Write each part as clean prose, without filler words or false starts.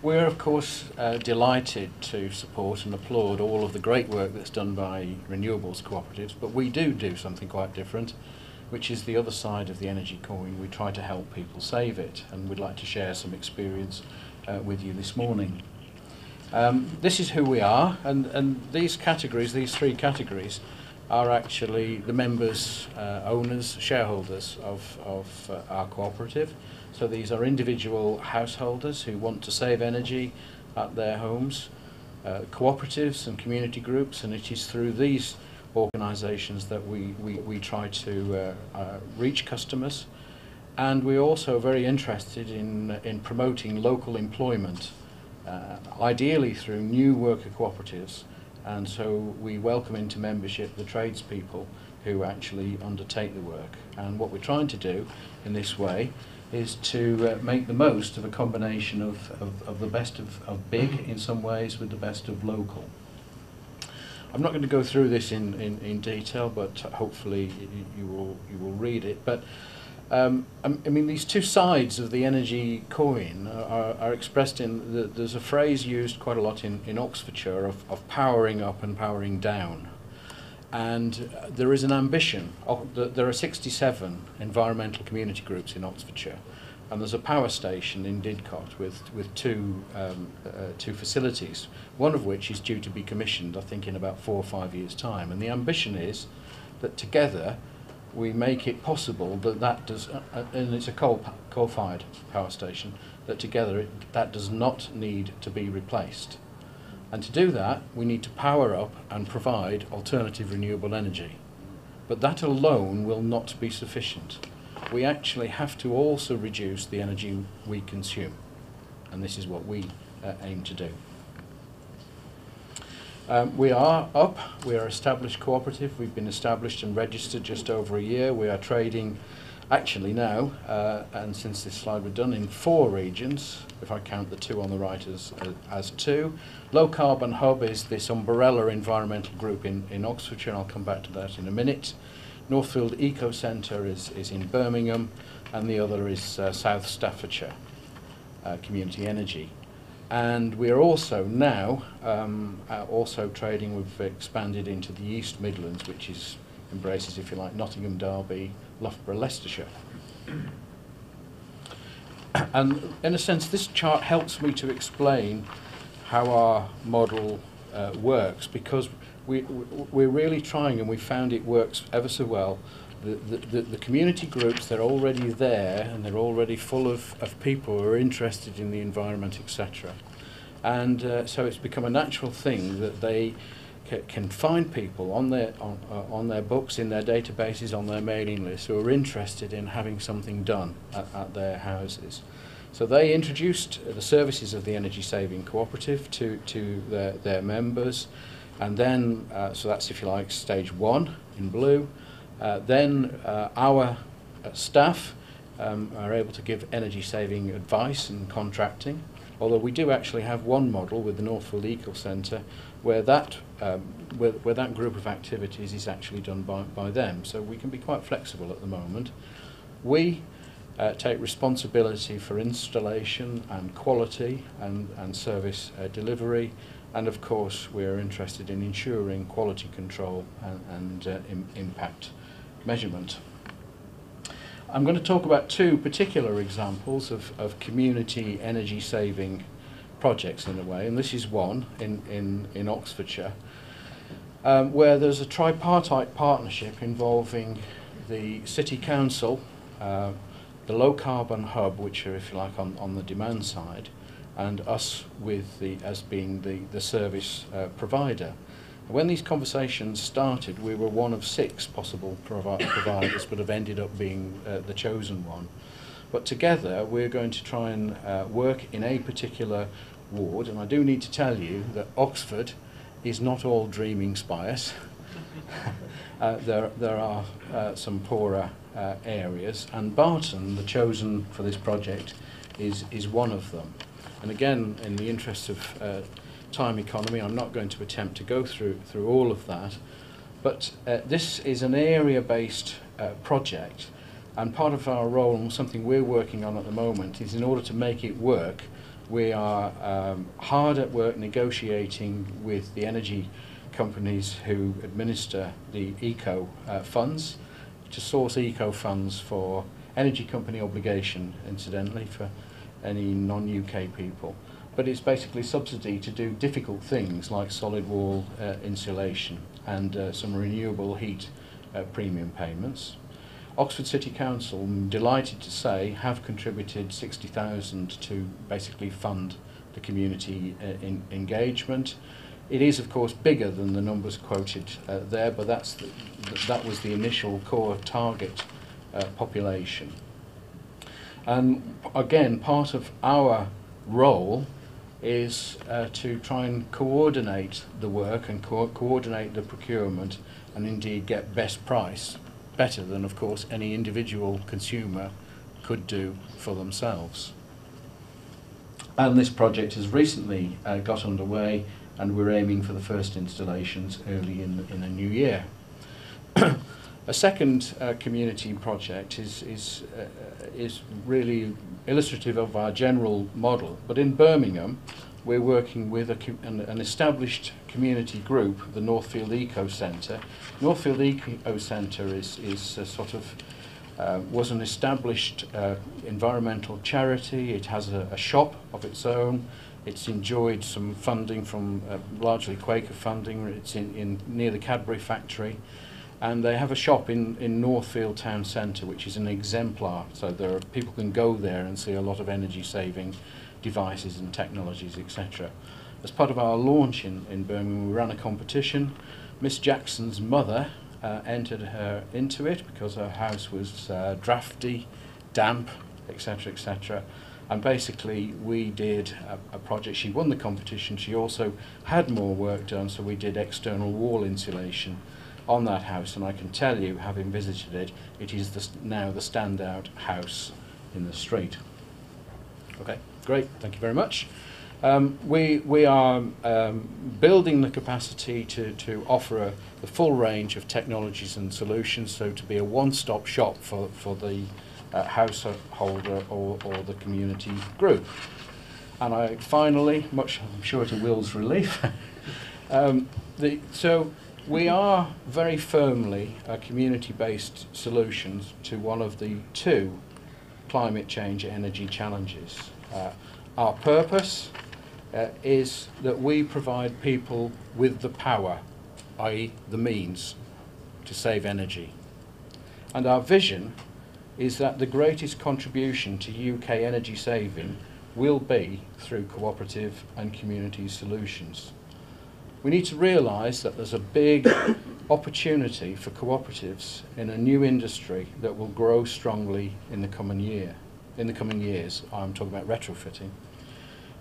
We're of course delighted to support and applaud all of the great work that's done by renewables cooperatives, but we do something quite different, which is the other side of the energy coin. We try to help people save it, and we'd like to share some experience with you this morning. This is who we are, and these categories, these three categories, are actually the members, owners, shareholders of our cooperative. So these are individual householders who want to save energy at their homes, cooperatives and community groups, and it is through these organisations that we try to reach customers. And we're also very interested in promoting local employment, ideally through new worker cooperatives. And so we welcome into membership the tradespeople who actually undertake the work. And what we're trying to do in this way is to make the most of a combination of the best of big in some ways with the best of local. I'm not going to go through this in detail, but hopefully you will read it. But I mean, these two sides of the energy coin are expressed in there's a phrase used quite a lot in Oxfordshire of powering up and powering down. And there is an ambition. There are 67 environmental community groups in Oxfordshire, and there's a power station in Didcot with two facilities, one of which is due to be commissioned, I think, in about 4 or 5 years' time. And the ambition is that together we make it possible that does, and it's a coal-fired power station, that together that does not need to be replaced. And to do that, we need to power up and provide alternative renewable energy. But that alone will not be sufficient. We actually have to also reduce the energy we consume. And this is what we aim to do. We are up. We are established cooperative. We've been established and registered just over a year. We are trading actually now, and since this slide was done, in 4 regions, if I count the 2 on the right as 2. Low Carbon Hub is this umbrella environmental group in Oxfordshire, and I'll come back to that in a minute. Northfield Eco Centre is in Birmingham, and the other is South Staffordshire Community Energy. And we are also now also trading. We've expanded into the East Midlands, which embraces, if you like, Nottingham, Derby, Loughborough, Leicestershire. And in a sense, this chart helps me to explain how our model works, because we're really trying, and we found it works ever so well. The community groups, they're already there, and they're already full of people who are interested in the environment, etc. And so it's become a natural thing that they can find people on their books, in their databases, on their mailing lists, who are interested in having something done at their houses. So they introduced the services of the Energy Saving Co-operative to their members, and then, so that's, if you like, stage 1 in blue. Then our staff are able to give energy saving advice and contracting, although we do actually have one model with the Northfield Eco Centre where that group of activities is actually done by them, so we can be quite flexible at the moment. We take responsibility for installation and quality and service delivery, and of course we're interested in ensuring quality control and impact measurement. I'm going to talk about 2 particular examples of community energy saving projects in a way, and this is one in Oxfordshire where there's a tripartite partnership involving the City Council, the Low Carbon Hub, which are, if you like, on the demand side, and us as being the service provider. When these conversations started, we were one of 6 possible providers, but have ended up being the chosen one. But together, we're going to try and work in a particular ward, and I do need to tell you that Oxford is not all dreaming spires. There are some poorer areas, and Barton, the chosen for this project, is one of them. And again, in the interest of time economy, I'm not going to attempt to go through all of that, but this is an area-based project, and part of our role, and something we're working on at the moment, is in order to make it work, We are hard at work negotiating with the energy companies who administer the eco funds to source eco funds for energy company obligation, incidentally, for any non-UK people. But it's basically subsidy to do difficult things like solid wall insulation and some renewable heat premium payments. Oxford City Council, I'm delighted to say, have contributed 60,000 to basically fund the community engagement. It is, of course, bigger than the numbers quoted there, but that was the initial core target population. And again, part of our role is to try and coordinate the work and coordinate the procurement and indeed get best price, better than, of course, any individual consumer could do for themselves. And this project has recently got underway, and we're aiming for the first installations early in the new year. A second community project is really illustrative of our general model, but in Birmingham we're working with an established community group, the Northfield Eco Centre. Northfield Eco Centre is was an established environmental charity. It has a shop of its own. It's enjoyed some funding from largely Quaker funding. It's in near the Cadbury factory. And they have a shop in Northfield Town Centre, which is an exemplar. So people can go there and see a lot of energy saving devices and technologies, etc. As part of our launch in Birmingham, we ran a competition. Miss Jackson's mother entered her into it because her house was drafty, damp, etc., etc. And basically we did a project. She won the competition. She also had more work done, so we did external wall insulation on that house, and I can tell you, having visited it, it is now the standout house in the street. Okay, great, thank you very much. We are building the capacity to offer the full range of technologies and solutions, so to be a one-stop shop for the householder or the community group. And I finally, much I'm sure to Will's relief, we are very firmly a community-based solutions to one of the two climate change energy challenges. Our purpose is that we provide people with the power, i.e. the means, to save energy. And our vision is that the greatest contribution to UK energy saving will be through cooperative and community solutions. We need to realise that there's a big opportunity for cooperatives in a new industry that will grow strongly in the coming years. I'm talking about retrofitting.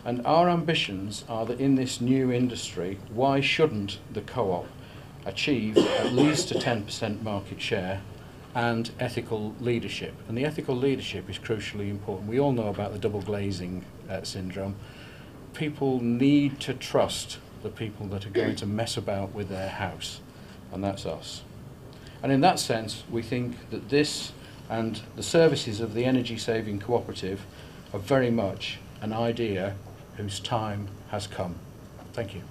And our ambitions are that in this new industry, why shouldn't the co-op achieve at least a 10% market share and ethical leadership? And the ethical leadership is crucially important. We all know about the double glazing syndrome. People need to trust the people that are going to mess about with their house, and that's us. And in that sense, we think that this and the services of the Energy Saving Cooperative are very much an idea whose time has come. Thank you.